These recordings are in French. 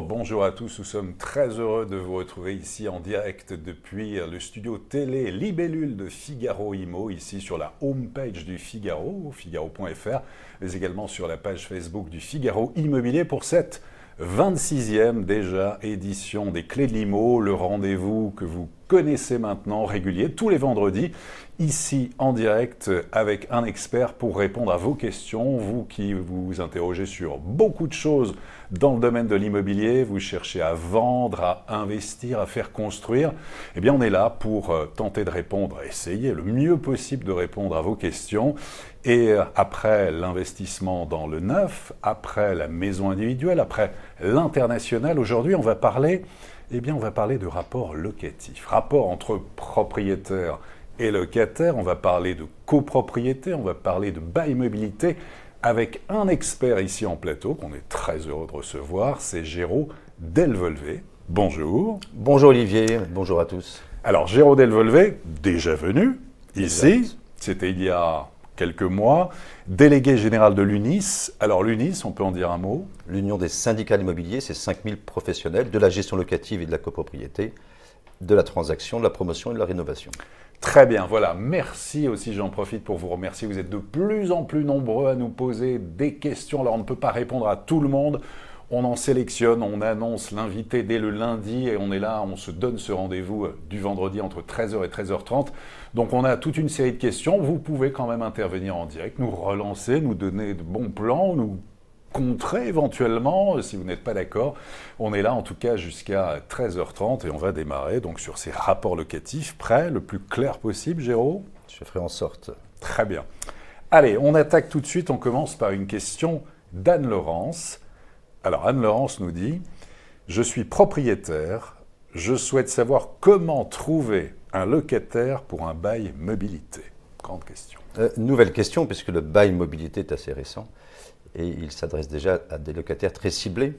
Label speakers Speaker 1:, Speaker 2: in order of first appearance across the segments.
Speaker 1: Bonjour à tous, nous sommes très heureux de vous retrouver ici en direct depuis le studio télé Libellule de Figaro Immo, ici sur la homepage du Figaro, figaro.fr, mais également sur la page Facebook du Figaro Immobilier pour cette 26e déjà édition des Clés de l'Immo, le rendez-vous que vous connaissez maintenant, régulier, tous les vendredis, ici en direct avec un expert pour répondre à vos questions, vous qui vous interrogez sur beaucoup de choses dans le domaine de l'immobilier, vous cherchez à vendre, à investir, à faire construire, eh bien on est là pour tenter de répondre, essayer le mieux possible de répondre à vos questions. Et après l'investissement dans le neuf, après la maison individuelle, après l'international, aujourd'hui on va parler de rapport locatif, rapport entre propriétaires et locataires, on va parler de copropriété, on va parler de bail mobilité, avec un expert ici en plateau, qu'on est très heureux de recevoir, c'est Géraud Delvolvé. Bonjour.
Speaker 2: Bonjour Olivier, bonjour à tous.
Speaker 1: Alors Géraud Delvolvé, déjà venu ici,
Speaker 2: Exact.
Speaker 1: C'était il y a quelques mois, délégué général de l'UNIS. Alors l'UNIS, on peut en dire un mot?
Speaker 2: L'Union des syndicats de l'immobilier, c'est 5000 professionnels de la gestion locative et de la copropriété, de la transaction, de la promotion et de la rénovation.
Speaker 1: Très bien, voilà. Merci aussi, j'en profite pour vous remercier. Vous êtes de plus en plus nombreux à nous poser des questions. Alors, on ne peut pas répondre à tout le monde. On en sélectionne, on annonce l'invité dès le lundi et on est là, on se donne ce rendez-vous du vendredi entre 13h et 13h30. Donc, on a toute une série de questions. Vous pouvez quand même intervenir en direct, nous relancer, nous donner de bons plans, nous contrer éventuellement, si vous n'êtes pas d'accord. On est là en tout cas jusqu'à 13h30 et on va démarrer donc sur ces rapports locatifs. Prêt, le plus clair possible, Géraud?
Speaker 2: Je ferai en sorte.
Speaker 1: Très bien. Allez, on attaque tout de suite, on commence par une question d'Anne-Laurence. Alors Anne-Laurence nous dit « Je suis propriétaire, je souhaite savoir comment trouver un locataire pour un bail mobilité ». Grande question.
Speaker 2: Nouvelle question, puisque le bail mobilité est assez récent. Et il s'adresse déjà à des locataires très ciblés,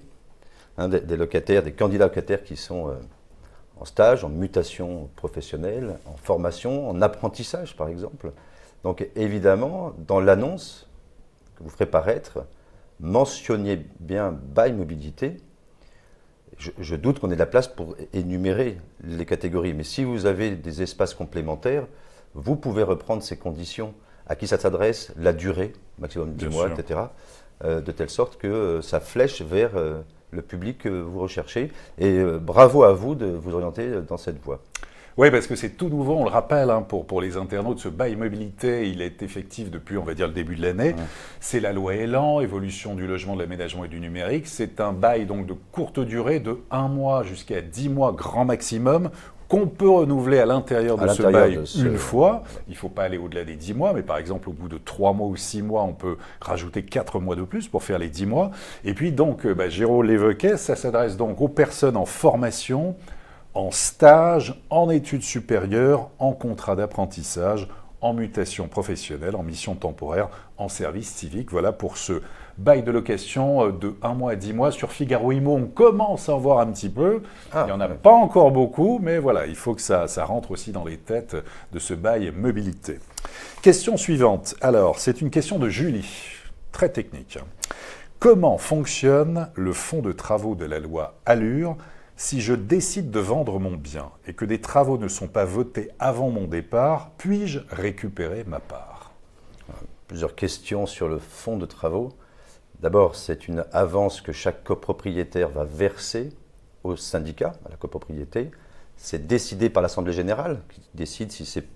Speaker 2: des locataires, des candidats locataires qui sont en stage, en mutation professionnelle, en formation, en apprentissage par exemple. Donc évidemment, dans l'annonce que vous ferez paraître, mentionnez bien bail mobilité. Je doute qu'on ait de la place pour énumérer les catégories, mais si vous avez des espaces complémentaires, vous pouvez reprendre ces conditions, à qui ça s'adresse, la durée, maximum 10 mois, etc., de telle sorte que ça flèche vers le public que vous recherchez. Et bravo à vous de vous orienter dans cette voie.
Speaker 1: Oui, parce que c'est tout nouveau, on le rappelle, pour les internautes, ce bail mobilité, il est effectif depuis, on va dire, le début de l'année. C'est la loi Elan, évolution du logement, de l'aménagement et du numérique. C'est un bail donc de courte durée, de 1 mois jusqu'à 10 mois grand maximum, qu'on peut renouveler à l'intérieur de ce bail une fois. Il ne faut pas aller au-delà des 10 mois, mais par exemple, au bout de 3 mois ou 6 mois, on peut rajouter 4 mois de plus pour faire les 10 mois. Et puis donc, Géraud l'évoquait, ça s'adresse donc aux personnes en formation, en stage, en études supérieures, en contrat d'apprentissage, en mutation professionnelle, en mission temporaire, en service civique. Voilà pour ce bail de location de 1 mois à 10 mois. Sur Figaro Immo, on commence à en voir un petit peu. Il n'y en a pas encore beaucoup, mais voilà, il faut que ça rentre aussi dans les têtes de ce bail mobilité. Question suivante. Alors, c'est une question de Julie, très technique. Comment fonctionne le fonds de travaux de la loi Allure si je décide de vendre mon bien et que des travaux ne sont pas votés avant mon départ, puis-je récupérer ma part?
Speaker 2: Plusieurs questions sur le fonds de travaux. D'abord, c'est une avance que chaque copropriétaire va verser au syndicat, à la copropriété. C'est décidé par l'Assemblée générale, qui décide si c'est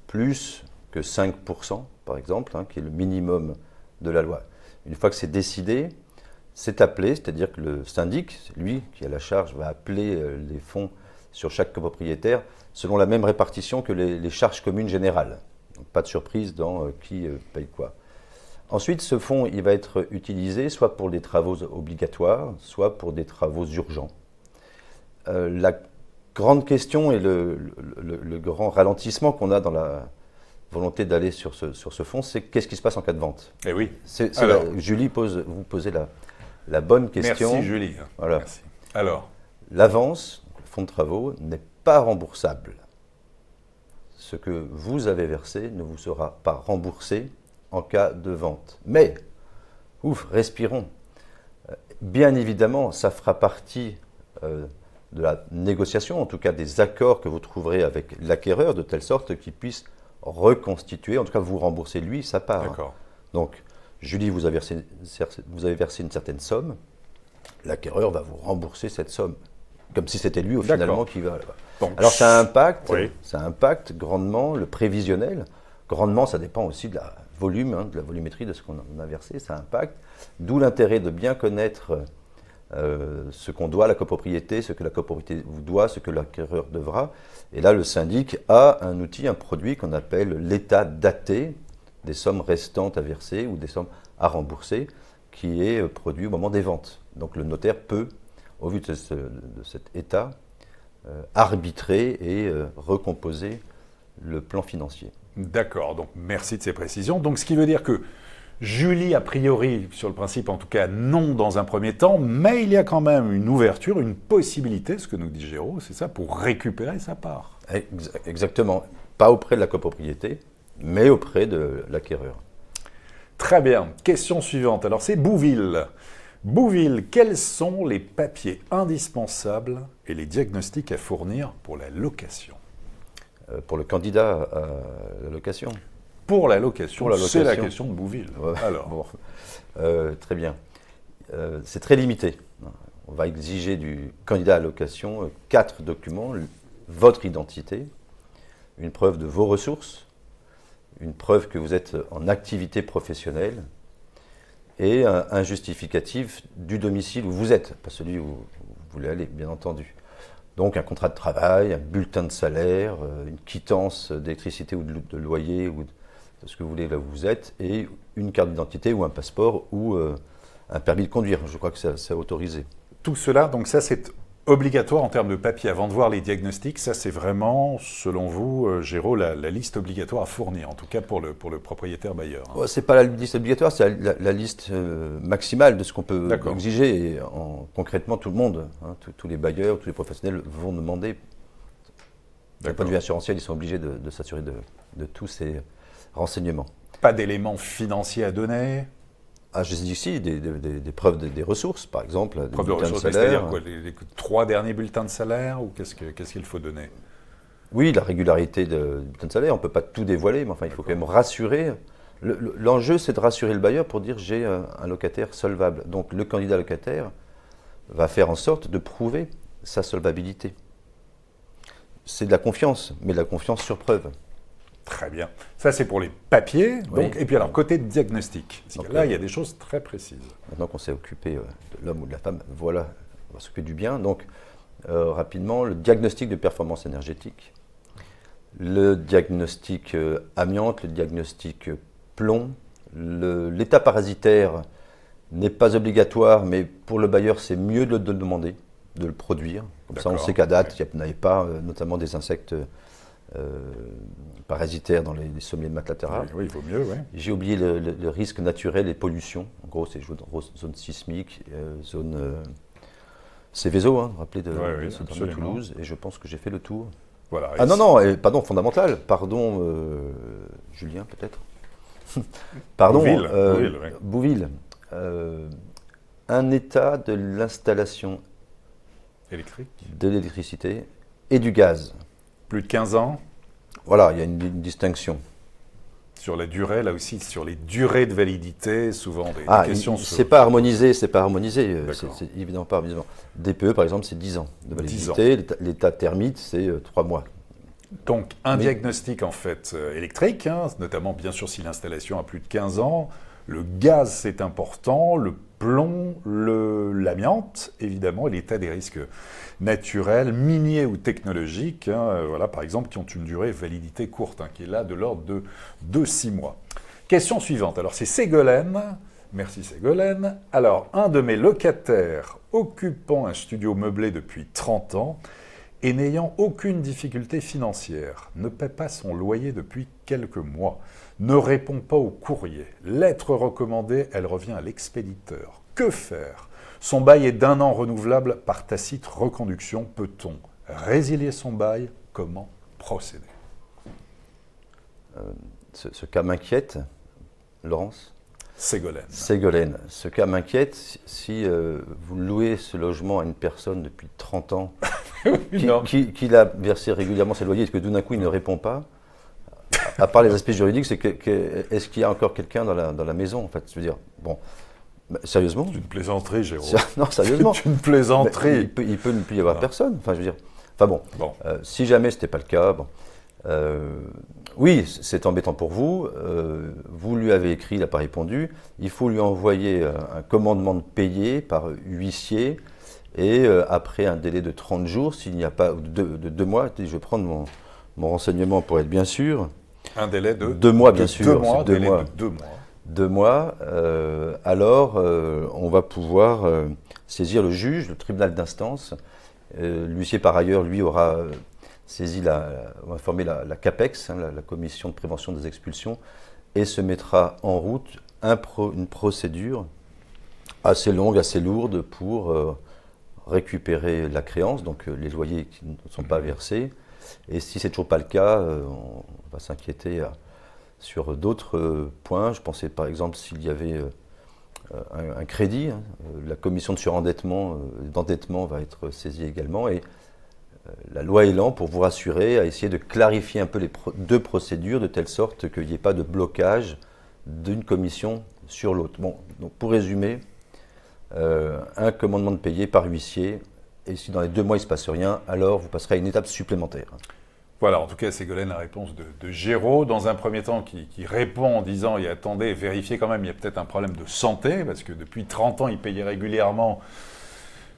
Speaker 2: plus que 5%, par exemple, qui est le minimum de la loi. Une fois que c'est décidé, c'est appelé, c'est-à-dire que le syndic, lui qui a la charge, va appeler les fonds sur chaque copropriétaire selon la même répartition que les charges communes générales. Donc, pas de surprise dans qui paye quoi. Ensuite, ce fonds il va être utilisé soit pour des travaux obligatoires, soit pour des travaux urgents. La grande question et le grand ralentissement qu'on a dans la volonté d'aller sur ce fonds, c'est qu'est-ce qui se passe en cas de vente?
Speaker 1: Eh oui.
Speaker 2: Julie, vous posez la bonne question.
Speaker 1: Merci Julie.
Speaker 2: Voilà.
Speaker 1: Merci. Alors,
Speaker 2: l'avance, le fonds de travaux n'est pas remboursable. Ce que vous avez versé ne vous sera pas remboursé en cas de vente. Mais, respirons. Bien évidemment, ça fera partie de la négociation, en tout cas des accords que vous trouverez avec l'acquéreur, de telle sorte qu'il puisse reconstituer, en tout cas vous rembourser lui sa part.
Speaker 1: D'accord.
Speaker 2: Donc, Julie, vous avez versé une certaine somme, l'acquéreur va vous rembourser cette somme, comme si c'était lui finalement qui va.
Speaker 1: Donc,
Speaker 2: alors ça impacte grandement le prévisionnel. Grandement, ça dépend aussi de la volumétrie de ce qu'on a versé, ça impacte. D'où l'intérêt de bien connaître ce qu'on doit à la copropriété, ce que la copropriété vous doit, ce que l'acquéreur devra. Et là, le syndic a un outil, un produit qu'on appelle l'état daté des sommes restantes à verser ou des sommes à rembourser, qui est produit au moment des ventes. Donc le notaire peut, au vu de cet état, arbitrer et recomposer le plan financier.
Speaker 1: D'accord, donc merci de ces précisions. Donc ce qui veut dire que Julie, a priori, sur le principe en tout cas, non dans un premier temps, mais il y a quand même une ouverture, une possibilité, ce que nous dit Géraud, c'est ça, pour récupérer sa part.
Speaker 2: Exactement. Pas auprès de la copropriété, mais auprès de l'acquéreur.
Speaker 1: Très bien. Question suivante. Alors c'est Bouville. Bouville, quels sont les papiers indispensables et les diagnostics à fournir pour la location ?
Speaker 2: Pour le candidat à la location.
Speaker 1: Pour la location, c'est la question de Bouville. Alors.
Speaker 2: Bon. Très bien. C'est très limité. On va exiger du candidat à la location 4 documents. Votre identité, une preuve de vos ressources, une preuve que vous êtes en activité professionnelle et un justificatif du domicile où vous êtes, pas celui où vous voulez aller, bien entendu. Donc un contrat de travail, un bulletin de salaire, une quittance d'électricité ou de loyer ou de ce que vous voulez là où vous êtes, et une carte d'identité ou un passeport ou un permis de conduire. Je crois que c'est autorisé.
Speaker 1: Tout cela, donc ça c'est obligatoire en termes de papier. Avant de voir les diagnostics, ça c'est vraiment, selon vous, Géraud, la liste obligatoire à fournir, en tout cas pour le propriétaire bailleur.
Speaker 2: Hein. Ce n'est pas la liste obligatoire, c'est la liste maximale de ce qu'on peut exiger. Et concrètement, tout le monde, tous les bailleurs, tous les professionnels vont demander. D'un point de vue assurantiel, ils sont obligés de s'assurer de tous ces renseignements.
Speaker 1: Pas d'éléments financiers à donner ?
Speaker 2: Je dis ici des preuves des ressources, par exemple, des
Speaker 1: bulletins de salaire. C'est-à-dire quoi, les 3 derniers bulletins de salaire, ou qu'est-ce qu'il faut donner ?
Speaker 2: Oui, la régularité du bulletin de salaire, on ne peut pas tout dévoiler, mais enfin, il faut quand même rassurer. L'enjeu, c'est de rassurer le bailleur pour dire j'ai un locataire solvable. Donc le candidat locataire va faire en sorte de prouver sa solvabilité. C'est de la confiance, mais de la confiance sur preuve.
Speaker 1: Très bien. Ça, c'est pour les papiers. Donc, oui. Et puis alors, côté diagnostic. Donc, là, il y a des choses très précises.
Speaker 2: Maintenant qu'on s'est occupé de l'homme ou de la femme, voilà, on va s'occuper du bien. Donc, rapidement, le diagnostic de performance énergétique, le diagnostic amiante, le diagnostic plomb, l'état parasitaire n'est pas obligatoire, mais pour le bailleur, c'est mieux de le demander, de le produire. Comme ça, on sait qu'à date, il n'y avait pas notamment des insectes parasitaires dans les sommiers de matelas latérales.
Speaker 1: Oui, il vaut mieux, oui.
Speaker 2: J'ai oublié le risque naturel et pollution. En gros, c'est zone sismique, zone Céveso, rappelez de Toulouse, et je pense que j'ai fait le tour.
Speaker 1: Voilà,
Speaker 2: pardon, fondamental, pardon, Julien peut-être. Pardon, Bouville. Un état de l'installation
Speaker 1: électrique,
Speaker 2: de l'électricité et du gaz.
Speaker 1: Plus de 15 ans.
Speaker 2: Voilà, il y a une distinction.
Speaker 1: Sur la durée, là aussi, sur les durées de validité, souvent des questions...
Speaker 2: C'est pas harmonisé, c'est évidemment pas harmonisé. DPE, par exemple, c'est 10 ans de validité. L'état thermite, c'est 3 mois.
Speaker 1: Donc, un diagnostic, en fait, électrique, notamment, bien sûr, si l'installation a plus de 15 ans. Le gaz, c'est important. Le plomb, l'amiante, évidemment, et l'état des risques naturels, miniers ou technologiques, par exemple, qui ont une durée de validité courte, qui est là de l'ordre de 6 mois. Question suivante. Alors, c'est Ségolène. Merci Ségolène. Alors, un de mes locataires occupant un studio meublé depuis 30 ans et n'ayant aucune difficulté financière, ne paie pas son loyer depuis quelques mois, ne répond pas au courrier, lettre recommandée, elle revient à l'expéditeur. Que faire ? Son bail est d'1 an renouvelable par tacite reconduction. Peut-on résilier son bail, comment procéder?
Speaker 2: Ce cas m'inquiète, Laurence.
Speaker 1: Ségolène.
Speaker 2: Ségolène. Ce cas m'inquiète si vous louez ce logement à une personne depuis 30 ans qui l'a versé régulièrement ses loyers et que tout d'un coup il ne répond pas. À part les aspects juridiques, c'est est-ce qu'il y a encore quelqu'un dans la maison, en fait? Je veux dire, bon, sérieusement.
Speaker 1: C'est une plaisanterie, Jérôme.
Speaker 2: Non, sérieusement.
Speaker 1: C'est une plaisanterie.
Speaker 2: Il peut ne plus y avoir personne. Enfin, je veux dire. Enfin bon. Si jamais c'était pas le cas, bon. Oui, c'est embêtant pour vous. Vous lui avez écrit, il n'a pas répondu. Il faut lui envoyer un commandement de payer par huissier. Et après un délai de 30 jours, s'il n'y a pas de 2 mois, je vais prendre mon renseignement pour être bien sûr.
Speaker 1: Un délai de
Speaker 2: 2 mois, bien sûr.
Speaker 1: 2 mois,
Speaker 2: délai
Speaker 1: de 2 mois.
Speaker 2: 2 mois. Alors, on va pouvoir saisir le juge, le tribunal d'instance. L'huissier, par ailleurs, lui, aura saisi on va former la CAPEX, la Commission de prévention des expulsions, et se mettra en route une procédure assez longue, assez lourde pour récupérer la créance, donc les loyers qui ne sont pas versés. Et si c'est toujours pas le cas, on va s'inquiéter sur d'autres points. Je pensais par exemple s'il y avait un crédit, la commission de surendettement, d'endettement va être saisie également. Et la loi Elan, pour vous rassurer, a essayé de clarifier un peu les 2 procédures de telle sorte qu'il n'y ait pas de blocage d'une commission sur l'autre. Bon, donc pour résumer, un commandement de payer par huissier, et si dans les 2 mois il ne se passe rien, alors vous passerez à une étape supplémentaire.
Speaker 1: Voilà, en tout cas, Ségolène, la réponse de Géraud, dans un premier temps, qui répond en disant, et attendez, vérifiez quand même, il y a peut-être un problème de santé, parce que depuis 30 ans, il payait régulièrement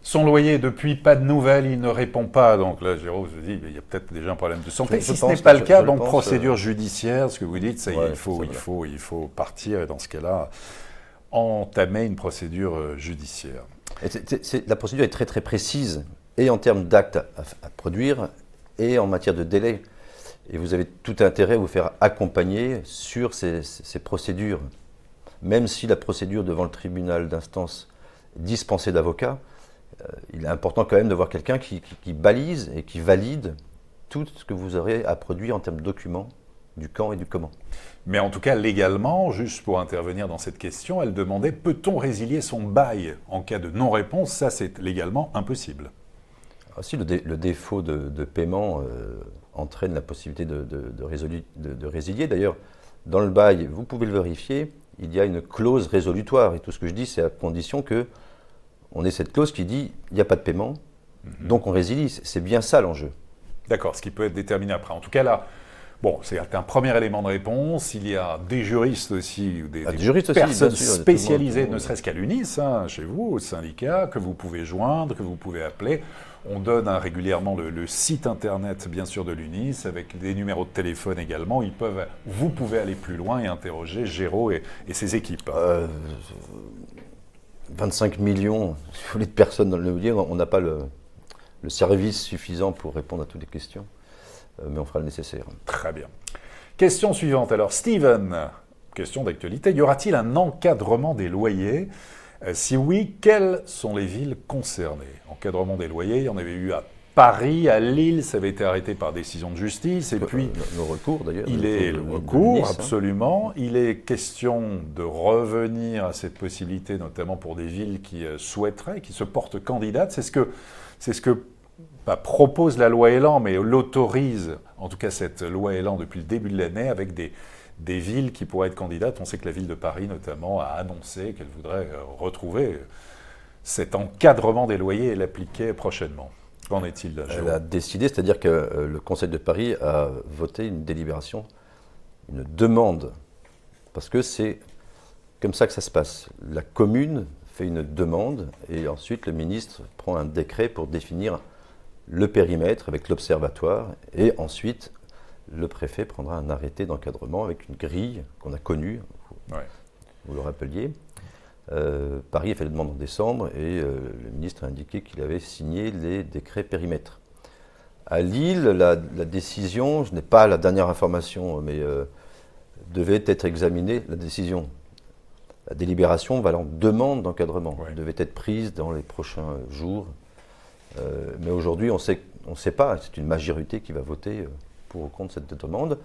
Speaker 1: son loyer, depuis pas de nouvelles, il ne répond pas. Donc là, Géraud se dit, il y a peut-être déjà un problème de santé. Si ce n'est pas le cas, donc procédure judiciaire, ce que vous dites, ça, ouais, il faut partir, et dans ce cas-là, entamer une procédure judiciaire.
Speaker 2: La procédure est très très précise, et en termes d'actes à produire, et en matière de délai. Et vous avez tout intérêt à vous faire accompagner sur ces procédures. Même si la procédure devant le tribunal d'instance est dispensée d'avocat, il est important quand même de voir quelqu'un qui balise et qui valide tout ce que vous aurez à produire en termes de documents, du quand et du comment.
Speaker 1: Mais en tout cas, légalement, juste pour intervenir dans cette question, elle demandait, peut-on résilier son bail en cas de non-réponse? Ça, c'est légalement impossible.
Speaker 2: Aussi, le défaut de paiement entraîne la possibilité de résilier. D'ailleurs, dans le bail, vous pouvez le vérifier, il y a une clause résolutoire. Et tout ce que je dis, c'est à condition qu'on ait cette clause qui dit il n'y a pas de paiement, donc on résilie. C'est bien ça l'enjeu.
Speaker 1: D'accord, ce qui peut être déterminé après. En tout cas, là, bon, c'est un premier élément de réponse. Il y a des juristes aussi, ou des personnes spécialisées, ne serait-ce qu'à l'UNIS, chez vous, au syndicat, que vous pouvez joindre, que vous pouvez appeler. On donne régulièrement le site internet, bien sûr, de l'UNIS, avec des numéros de téléphone également. Vous pouvez aller plus loin et interroger Géraud et ses équipes.
Speaker 2: 25 millions de personnes dans le mobilier, on n'a pas le service suffisant pour répondre à toutes les questions, mais on fera le nécessaire.
Speaker 1: Très bien. Question suivante. Alors, Steven, question d'actualité. Y aura-t-il un encadrement des loyers ? Si oui, quelles sont les villes concernées? Encadrement des loyers, il y en avait eu à Paris, à Lille, ça avait été arrêté par décision de justice. Et puis,
Speaker 2: le recours d'ailleurs.
Speaker 1: Le recours, absolument. Il est question de revenir à cette possibilité, notamment pour des villes qui souhaiteraient, qui se portent candidates. C'est ce que propose la loi Elan, mais l'autorise, en tout cas cette loi Elan depuis le début de l'année, avec des villes qui pourraient être candidates. On sait que la ville de Paris, notamment, a annoncé qu'elle voudrait retrouver cet encadrement des loyers et l'appliquer prochainement. Qu'en est-il là,
Speaker 2: Elle a décidé, c'est-à-dire que le Conseil de Paris a voté une délibération, une demande, parce que c'est comme ça que ça se passe. La commune fait une demande et ensuite le ministre prend un décret pour définir le périmètre avec l'observatoire et ensuite le préfet prendra un arrêté d'encadrement avec une grille qu'on a connue, vous le rappeliez. Paris a fait la demande en décembre et le ministre a indiqué qu'il avait signé les décrets périmètres. À Lille, la décision, je n'ai pas la dernière information, mais devait être examinée, la décision. La délibération valant demande d'encadrement devait être prise dans les prochains jours. Mais aujourd'hui, on sait on ne sait pas, c'est une majorité qui va voter pour ou contre cette demande.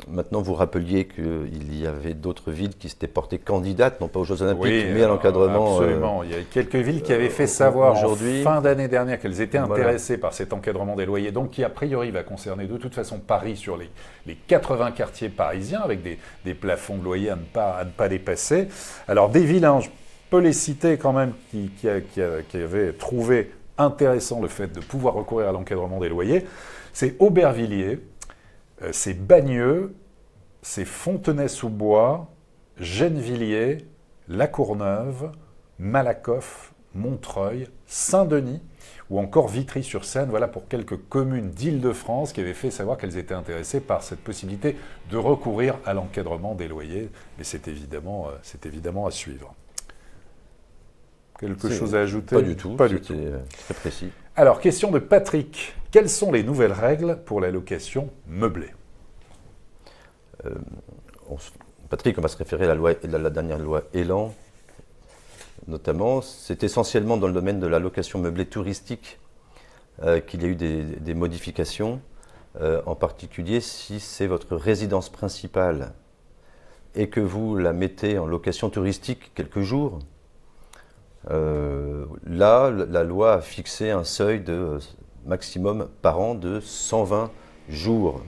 Speaker 2: Maintenant, vous rappeliez qu'il y avait d'autres villes qui s'étaient portées candidates, non pas aux Jeux Olympiques, mais à l'encadrement.
Speaker 1: Absolument. Il y a quelques villes qui avaient fait savoir aujourd'hui, en fin d'année dernière, qu'elles étaient intéressées par cet encadrement des loyers, donc qui a priori va concerner de toute façon Paris sur les 80 quartiers parisiens, avec des plafonds de loyer à ne pas dépasser. Alors des villes, je peux les citer quand même, qui avaient trouvé intéressant le fait de pouvoir recourir à l'encadrement des loyers. C'est Aubervilliers, c'est Bagneux, c'est Fontenay-sous-Bois, Gennevilliers, La Courneuve, Malakoff, Montreuil, Saint-Denis ou encore Vitry-sur-Seine. Voilà pour quelques communes d'Île-de-France qui avaient fait savoir qu'elles étaient intéressées par cette possibilité de recourir à l'encadrement des loyers. Mais c'est évidemment à suivre. Quelque chose à ajouter?
Speaker 2: Pas du tout, c'était très précis.
Speaker 1: Alors, question de Patrick. Quelles sont les nouvelles règles pour la location meublée?
Speaker 2: Patrick, on va se référer à la dernière loi Elan, notamment. C'est essentiellement dans le domaine de la location meublée touristique qu'il y a eu des modifications, en particulier si c'est votre résidence principale et que vous la mettez en location touristique quelques jours. Là, la loi a fixé un seuil de maximum par an de 120 jours.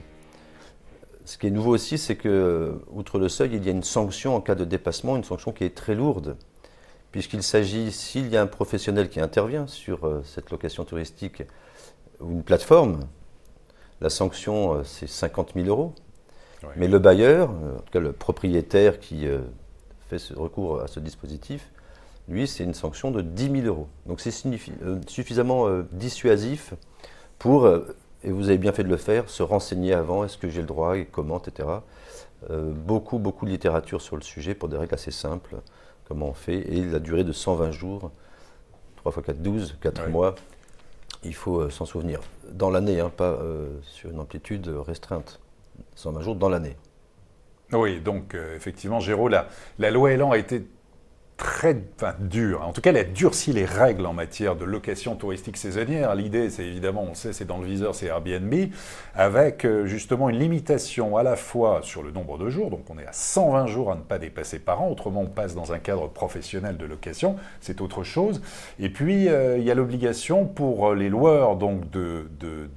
Speaker 2: Ce qui est nouveau aussi, c'est que, outre le seuil, il y a une sanction en cas de dépassement, une sanction qui est très lourde, puisqu'il s'agit, s'il y a un professionnel qui intervient sur cette location touristique ou une plateforme, la sanction, c'est 50 000 €. Oui. Mais le bailleur, en tout cas le propriétaire qui fait ce recours à ce dispositif, lui, c'est une sanction de 10 000 €. Donc c'est suffisamment dissuasif pour, et vous avez bien fait de le faire, se renseigner avant, est-ce que j'ai le droit, et comment, etc. Beaucoup de littérature sur le sujet pour des règles assez simples, comment on fait, et la durée de 120 jours, 3 x 4, 12, 4 oui. mois, il faut s'en souvenir. Dans l'année, pas sur une amplitude restreinte, 120 jours dans l'année.
Speaker 1: Oui, donc effectivement, Géraud, la loi Elan a été très dur. En tout cas, elle a durci les règles en matière de location touristique saisonnière. L'idée, c'est évidemment, on sait, c'est dans le viseur, c'est Airbnb, avec justement une limitation à la fois sur le nombre de jours, donc on est à 120 jours à ne pas dépasser par an, autrement on passe dans un cadre professionnel de location, c'est autre chose. Et puis, il y a l'obligation pour les loueurs donc, de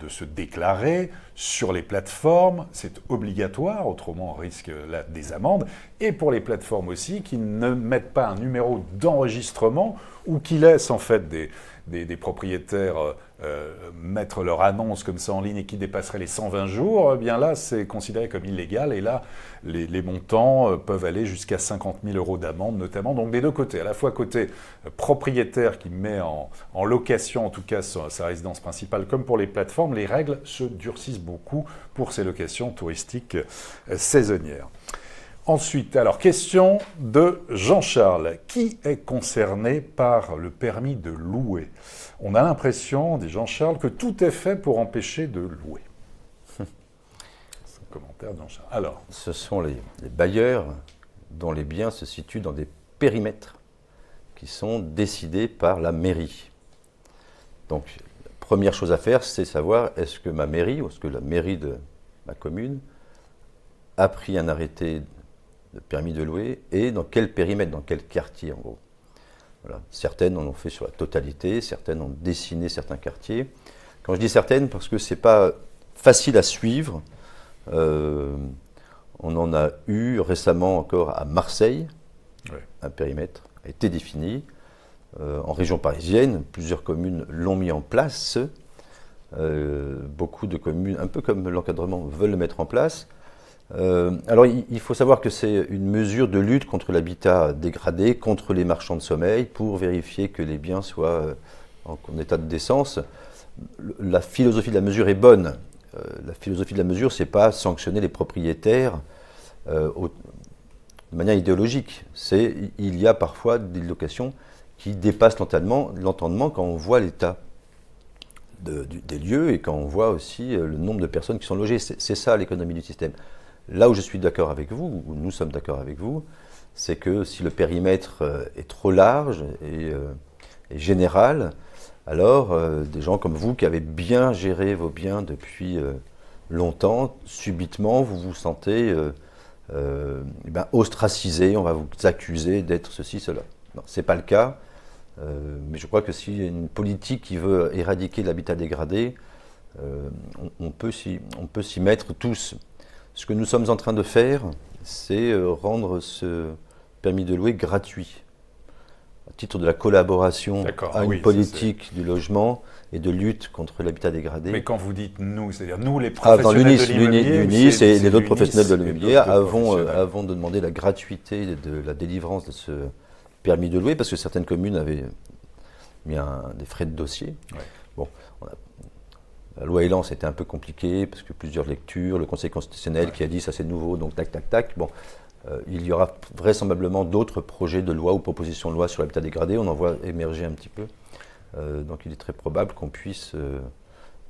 Speaker 1: se déclarer sur les plateformes, c'est obligatoire, autrement on risque des amendes, et pour les plateformes aussi qui ne mettent pas un numéro d'enregistrement ou qui laissent en fait des propriétaires mettre leur annonce comme ça en ligne et qui dépasserait les 120 jours, eh bien là c'est considéré comme illégal et là les montants peuvent aller jusqu'à 50 000 € d'amende notamment, donc des deux côtés, à la fois côté propriétaire qui met en location en tout cas sa résidence principale comme pour les plateformes, les règles se durcissent beaucoup pour ces locations touristiques saisonnières. Ensuite, alors, question de Jean-Charles. Qui est concerné par le permis de louer? On a l'impression, dit Jean-Charles, que tout est fait pour empêcher de louer. C'est un commentaire de Jean-Charles. Alors,
Speaker 2: ce sont les bailleurs dont les biens se situent dans des périmètres qui sont décidés par la mairie. Donc, la première chose à faire, c'est savoir est-ce que ma mairie, ou est-ce que la mairie de ma commune a pris un arrêté de permis de louer et dans quel périmètre, dans quel quartier en gros. Voilà. Certaines en ont fait sur la totalité, certaines ont dessiné certains quartiers. Quand je dis certaines, parce que ce n'est pas facile à suivre. On en a eu récemment encore à Marseille, oui. Un périmètre a été défini. En région parisienne, plusieurs communes l'ont mis en place. Beaucoup de communes, un peu comme l'encadrement, veulent le mettre en place. Alors il faut savoir que c'est une mesure de lutte contre l'habitat dégradé, contre les marchands de sommeil, pour vérifier que les biens soient en état de décence. La philosophie de la mesure est bonne. La philosophie de la mesure, c'est pas sanctionner les propriétaires de manière idéologique. Il y a parfois des locations qui dépassent l'entendement quand on voit l'état des lieux et quand on voit aussi le nombre de personnes qui sont logées. C'est ça l'économie du système. Là où je suis d'accord avec vous, où nous sommes d'accord avec vous, c'est que si le périmètre est trop large et général, Alors, des gens comme vous qui avez bien géré vos biens depuis longtemps, subitement, vous vous sentez ostracisé, on va vous accuser d'être ceci, cela. Non, ce n'est pas le cas, mais je crois que s'il y a une politique qui veut éradiquer l'habitat dégradé, on peut s'y mettre tous. Ce que nous sommes en train de faire, c'est rendre ce permis de louer gratuit, à titre de la collaboration à une politique du logement et de lutte contre l'habitat dégradé.
Speaker 1: Mais quand vous dites nous, c'est-à-dire nous les professionnels de l'immobilier,
Speaker 2: l'UNIS et les autres professionnels de l'immobilier avons de demander la gratuité de la délivrance de ce permis de louer, parce que certaines communes avaient mis des frais de dossier.
Speaker 1: Ouais.
Speaker 2: Bon, la loi Elan, c'était un peu compliqué, parce que plusieurs lectures, le Conseil constitutionnel qui a dit ça c'est nouveau, donc tac, tac, tac. Bon, il y aura vraisemblablement d'autres projets de loi ou propositions de loi sur l'habitat dégradé, on en voit émerger un petit peu. Donc il est très probable qu'on puisse,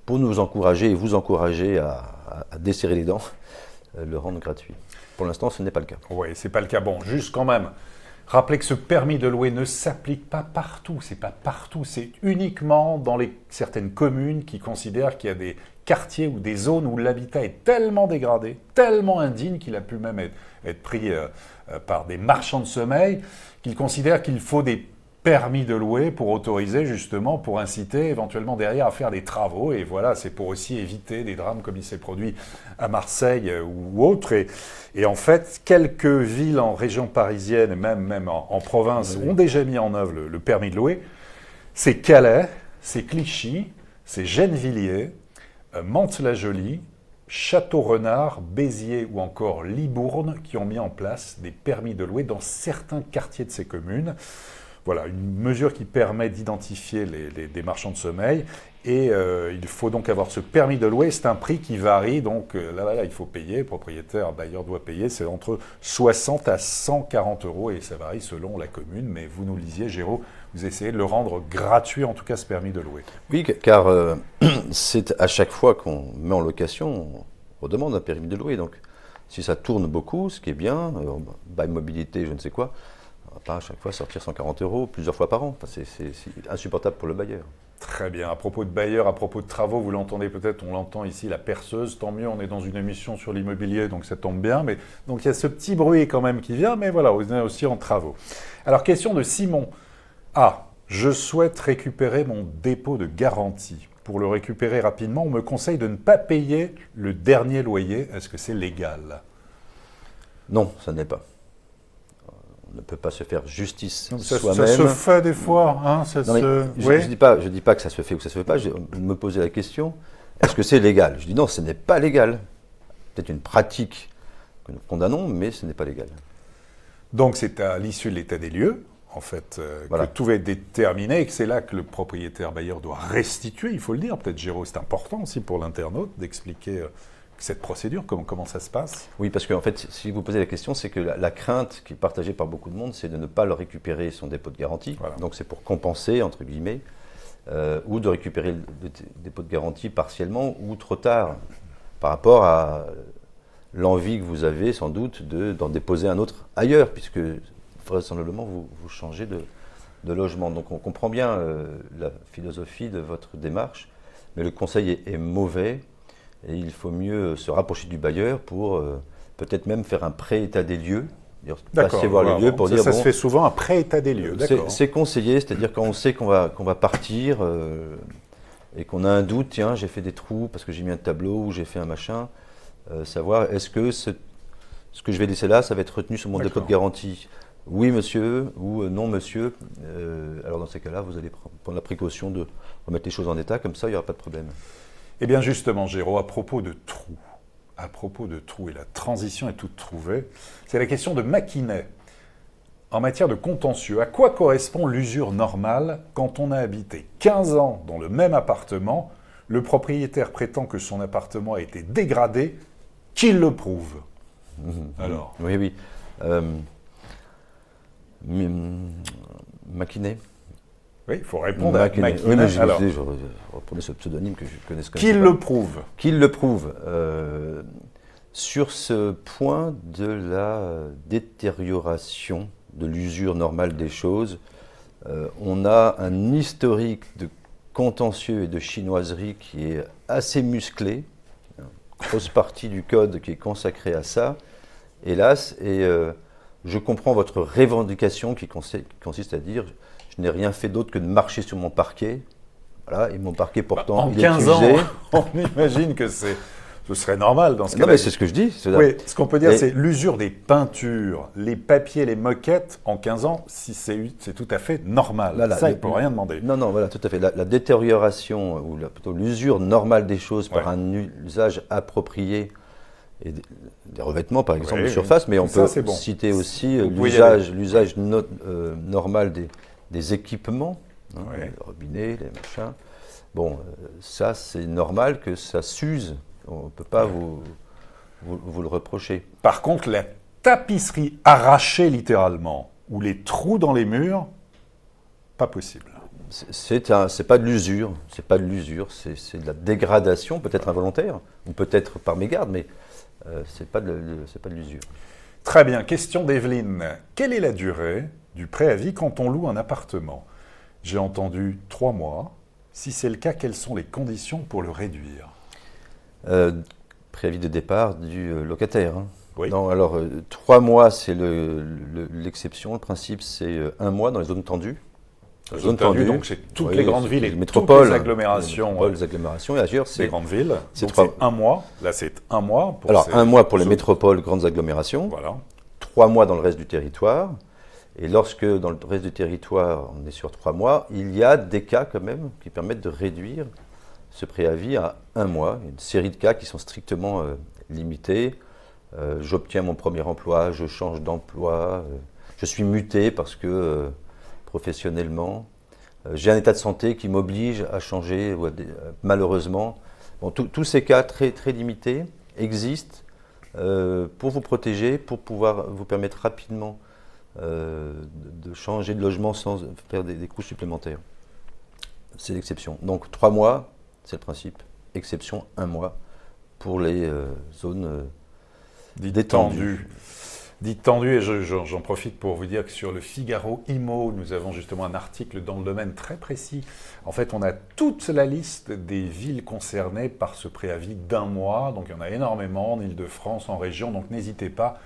Speaker 2: pour nous encourager et vous encourager à desserrer les dents, le rendre gratuit. Pour l'instant, ce n'est pas le cas.
Speaker 1: Oui, c'est pas le cas. Bon, juste quand même, rappelez que ce permis de louer ne s'applique pas partout. C'est pas partout. C'est uniquement dans certaines communes qui considèrent qu'il y a des quartiers ou des zones où l'habitat est tellement dégradé, tellement indigne qu'il a pu même être pris par des marchands de sommeil, qu'ils considèrent qu'il faut des permis de louer pour autoriser justement, pour inciter éventuellement derrière à faire des travaux. Et voilà, c'est pour aussi éviter des drames comme il s'est produit à Marseille ou autre. Et en fait, quelques villes en région parisienne, même en province, ont déjà mis en œuvre le permis de louer. C'est Calais, c'est Clichy, c'est Gennevilliers, Mantes-la-Jolie, Château-Renard, Béziers ou encore Libourne qui ont mis en place des permis de louer dans certains quartiers de ces communes. Voilà, une mesure qui permet d'identifier des marchands de sommeil. Et il faut donc avoir ce permis de louer. C'est un prix qui varie. Donc là, il faut payer. Le propriétaire, bailleur doit payer. C'est entre 60 à 140 euros. Et ça varie selon la commune. Mais vous nous le disiez, Géraud, vous essayez de le rendre gratuit, en tout cas, ce permis de louer.
Speaker 2: Oui, car c'est à chaque fois qu'on met en location, on demande un permis de louer. Donc si ça tourne beaucoup, ce qui est bien, bail mobilité, je ne sais quoi, on ne va pas à chaque fois sortir 140 euros plusieurs fois par an. Enfin, c'est insupportable pour le bailleur.
Speaker 1: Très bien. À propos de bailleurs, à propos de travaux, vous l'entendez peut-être, on l'entend ici, la perceuse. Tant mieux, on est dans une émission sur l'immobilier, donc ça tombe bien. Mais, donc il y a ce petit bruit quand même qui vient, mais voilà, on est aussi en travaux. Alors, question de Simon. Je souhaite récupérer mon dépôt de garantie. Pour le récupérer rapidement, on me conseille de ne pas payer le dernier loyer. Est-ce que c'est légal ?
Speaker 2: Non, ça n'est pas. On ne peut pas se faire justice
Speaker 1: soi-même.
Speaker 2: Ça
Speaker 1: se fait des fois, hein,
Speaker 2: Je dis pas que ça se fait ou que ça se fait pas. Je me posais la question, est-ce que c'est légal ? Je dis non, ce n'est pas légal. Peut-être une pratique que nous condamnons, mais ce n'est pas légal.
Speaker 1: Donc c'est à l'issue de l'état des lieux, en fait, voilà, que tout va être déterminé et que c'est là que le propriétaire bailleur doit restituer, il faut le dire. Peut-être, Géraud, c'est important aussi pour l'internaute d'expliquer cette procédure, comment ça se passe.
Speaker 2: Oui, parce qu'en fait, si vous posez la question, c'est que la crainte qui est partagée par beaucoup de monde, c'est de ne pas le récupérer son dépôt de garantie. Voilà. Donc c'est pour compenser, entre guillemets, ou de récupérer le dépôt de garantie partiellement ou trop tard, par rapport à l'envie que vous avez sans doute d'en déposer un autre ailleurs, puisque vraisemblablement vous changez de logement. Donc on comprend bien la philosophie de votre démarche, mais le conseil est mauvais. Et il faut mieux se rapprocher du bailleur pour peut-être même faire un pré-état des lieux. Passer voir les lieux pour dire.
Speaker 1: Ça se fait souvent un pré-état des lieux.
Speaker 2: C'est conseillé, c'est-à-dire quand on sait qu'on va partir et qu'on a un doute, tiens, j'ai fait des trous parce que j'ai mis un tableau ou j'ai fait un machin, savoir est-ce que ce que je vais laisser là, ça va être retenu sur mon dépôt de garantie. Oui, monsieur, ou non, monsieur. Alors dans ces cas-là, vous allez prendre la précaution de remettre les choses en état, comme ça, il n'y aura pas de problème.
Speaker 1: Eh bien justement, Géraud, à propos de trous, et la transition est toute trouvée, c'est la question de Maquinet. En matière de contentieux, à quoi correspond l'usure normale quand on a habité 15 ans dans le même appartement, le propriétaire prétend que son appartement a été dégradé, qu'il le prouve. Alors.
Speaker 2: Oui. Maquinet.
Speaker 1: Oui, il faut répondre à Maquinet.
Speaker 2: Oui, mais je reprenais ce pseudonyme que je connais.
Speaker 1: Qu'il le prouve.
Speaker 2: Qu'il le prouve. Sur ce point de la détérioration de l'usure normale des choses, on a un historique de contentieux et de chinoiserie qui est assez musclé. Une grosse partie du code qui est consacrée à ça, hélas. Et je comprends votre revendication qui consiste à dire je n'ai rien fait d'autre que de marcher sur mon parquet. Voilà, et mon parquet pourtant, il est usé.
Speaker 1: En 15 ans, on imagine que ce serait normal dans ce cas-là.
Speaker 2: Non, mais c'est ce que je dis.
Speaker 1: Oui, ce qu'on peut dire, c'est l'usure des peintures, les papiers, les moquettes, en 15 ans, si c'est tout à fait normal.
Speaker 2: Là,
Speaker 1: ça, il ne peut rien demander.
Speaker 2: Non, voilà, tout à fait. La détérioration, ou plutôt l'usure normale des choses par un usage approprié, et des revêtements, par exemple, de surface, mais on peut citer aussi l'usage normal des équipements, les robinets, les machins. Bon, ça, c'est normal que ça s'use. On ne peut pas vous le reprocher.
Speaker 1: Par contre, la tapisserie arrachée littéralement, ou les trous dans les murs, pas possible.
Speaker 2: C'est pas de l'usure, c'est de la dégradation, peut-être involontaire, ou peut-être par mégarde, mais c'est pas de l'usure.
Speaker 1: Très bien, question d'Evelyne. Quelle est la durée du préavis quand on loue un appartement? J'ai entendu 3 mois. Si c'est le cas, quelles sont les conditions pour le réduire?
Speaker 2: Préavis de départ du locataire. Hein.
Speaker 1: Oui.
Speaker 2: Non, alors 3 mois, c'est l'exception. Le principe, c'est 1 mois dans les zones tendues.
Speaker 1: Zones tendues, donc c'est toutes les grandes villes et
Speaker 2: métropoles,
Speaker 1: toutes les agglomérations.
Speaker 2: Les agglomérations, et ailleurs, c'est
Speaker 1: les grandes villes.
Speaker 2: C'est
Speaker 1: donc c'est 1 mois. Là, c'est 1 mois.
Speaker 2: Alors 1 mois pour les métropoles, grandes agglomérations.
Speaker 1: Voilà.
Speaker 2: 3 mois dans le reste du territoire. Et lorsque, dans le reste du territoire, on est sur 3 mois, il y a des cas quand même qui permettent de réduire ce préavis à 1 mois. Une série de cas qui sont strictement limités. J'obtiens mon premier emploi, je change d'emploi, je suis muté parce que professionnellement, j'ai un état de santé qui m'oblige à changer, malheureusement. Bon, tous ces cas très, très limités existent pour vous protéger, pour pouvoir vous permettre rapidement de changer de logement sans faire des coûts supplémentaires. C'est l'exception. Donc 3 mois, c'est le principe. Exception 1 mois pour les zones détendues.
Speaker 1: Dites tendues, et j'en profite pour vous dire que sur le Figaro Immo, nous avons justement un article dans le domaine très précis. En fait, on a toute la liste des villes concernées par ce préavis d'1 mois. Donc il y en a énormément en Ile-de-France, en région. Donc n'hésitez pas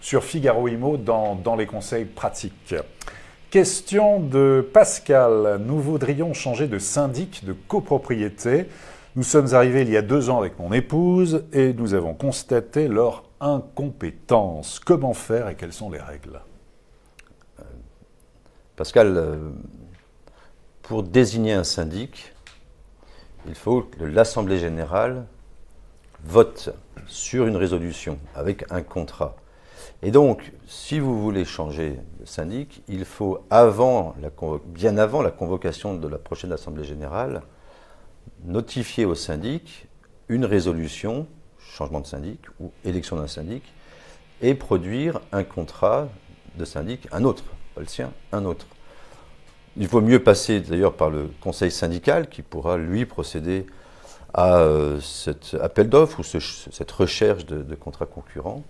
Speaker 1: sur Figaro Immo dans les conseils pratiques. Question de Pascal. Nous voudrions changer de syndic de copropriété. Nous sommes arrivés il y a 2 ans avec mon épouse et nous avons constaté leur incompétence. Comment faire et quelles sont les règles?
Speaker 2: Pascal, pour désigner un syndic, il faut que l'Assemblée générale vote sur une résolution avec un contrat. Et donc, si vous voulez changer de syndic, il faut, bien avant la convocation de la prochaine Assemblée générale, notifier au syndic une résolution, changement de syndic ou élection d'un syndic, et produire un contrat de syndic, un autre, pas le sien, un autre. Il vaut mieux passer d'ailleurs par le conseil syndical qui pourra, lui, procéder à cet appel d'offres ou cette recherche de contrats concurrents.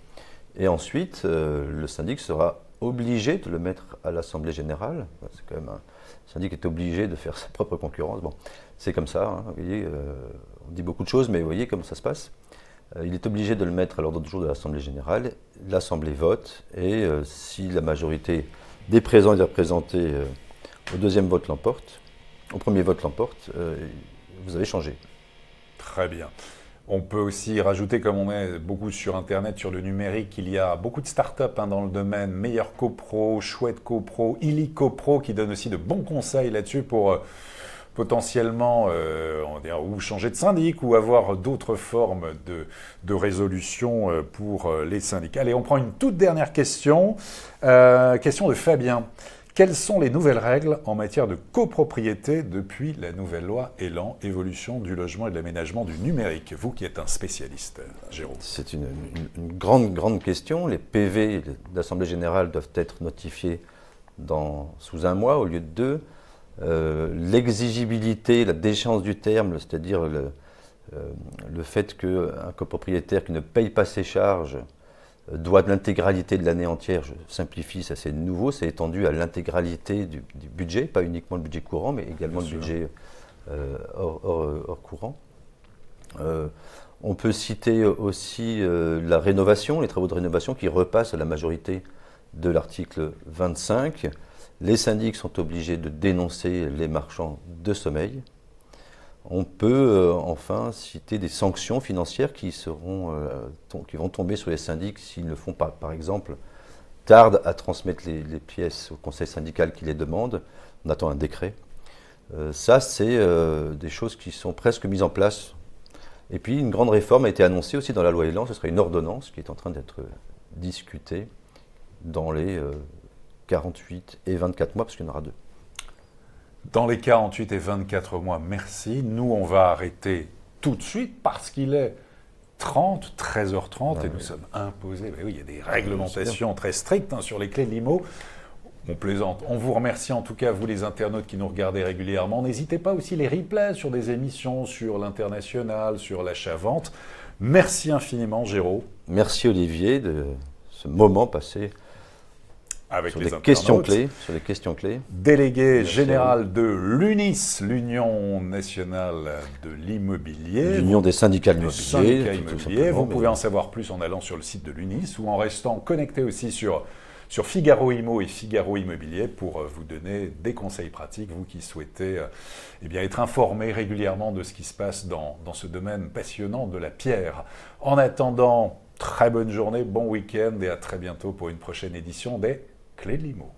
Speaker 2: Et ensuite, le syndic sera obligé de le mettre à l'Assemblée générale. C'est quand même un syndic est obligé de faire sa propre concurrence. Bon, c'est comme ça, hein, vous voyez, on dit beaucoup de choses, mais vous voyez comment ça se passe. Il est obligé de le mettre à l'ordre du jour de l'Assemblée générale. L'Assemblée vote, et si la majorité des présents et des représentés au deuxième vote l'emporte, au premier vote l'emporte, vous avez changé.
Speaker 1: Très bien. On peut aussi rajouter, comme on est beaucoup sur Internet, sur le numérique, il y a beaucoup de startups dans le domaine, Meilleur CoPro, Chouette CoPro, Illy CoPro, qui donnent aussi de bons conseils là-dessus pour potentiellement on va dire, ou changer de syndic ou avoir d'autres formes de résolution pour les syndics. Allez, on prend une toute dernière question. Question de Fabien. Quelles sont les nouvelles règles en matière de copropriété depuis la nouvelle loi Elan, évolution du logement et de l'aménagement du numérique? Vous qui êtes un spécialiste, Jérôme.
Speaker 2: C'est une grande question. Les PV de l'Assemblée générale doivent être notifiés sous 1 mois au lieu de 2. L'exigibilité, la déchéance du terme, c'est-à-dire le fait qu'un copropriétaire qui ne paye pas ses charges doit de l'intégralité de l'année entière, je simplifie, ça c'est nouveau, c'est étendu à l'intégralité du budget, pas uniquement le budget courant, mais également le budget hors courant. On peut citer aussi la rénovation, les travaux de rénovation qui repassent à la majorité de l'article 25. Les syndics sont obligés de dénoncer les marchands de sommeil. On peut enfin citer des sanctions financières qui vont tomber sur les syndics s'ils ne font pas, par exemple, tardent à transmettre les pièces au conseil syndical qui les demande. On attend un décret. Ça, c'est des choses qui sont presque mises en place. Et puis, une grande réforme a été annoncée aussi dans la loi Elan. Ce serait une ordonnance qui est en train d'être discutée dans les 48 et 24 mois, parce qu'il y en aura 2.
Speaker 1: Dans les 48 et 24 mois, merci. Nous, on va arrêter tout de suite parce qu'il est 13h30 et nous sommes imposés. Mais oui, il y a des réglementations très strictes sur les clés de l'IMO. On plaisante. On vous remercie en tout cas, vous les internautes qui nous regardez régulièrement. N'hésitez pas aussi les replays sur des émissions, sur l'international, sur l'achat-vente. Merci infiniment, Géraud.
Speaker 2: Merci Olivier de ce moment passé
Speaker 1: avec
Speaker 2: sur
Speaker 1: les
Speaker 2: les questions clés.
Speaker 1: Délégué général de l'UNIS, l'Union nationale de l'immobilier.
Speaker 2: L'Union des syndicats immobiliers.
Speaker 1: Vous pouvez en savoir plus en allant sur le site de l'UNIS ou en restant connecté aussi sur Figaro Immo et Figaro Immobilier pour vous donner des conseils pratiques, vous qui souhaitez être informés régulièrement de ce qui se passe dans ce domaine passionnant de la pierre. En attendant, très bonne journée, bon week-end et à très bientôt pour une prochaine édition des Clés de l'Immo.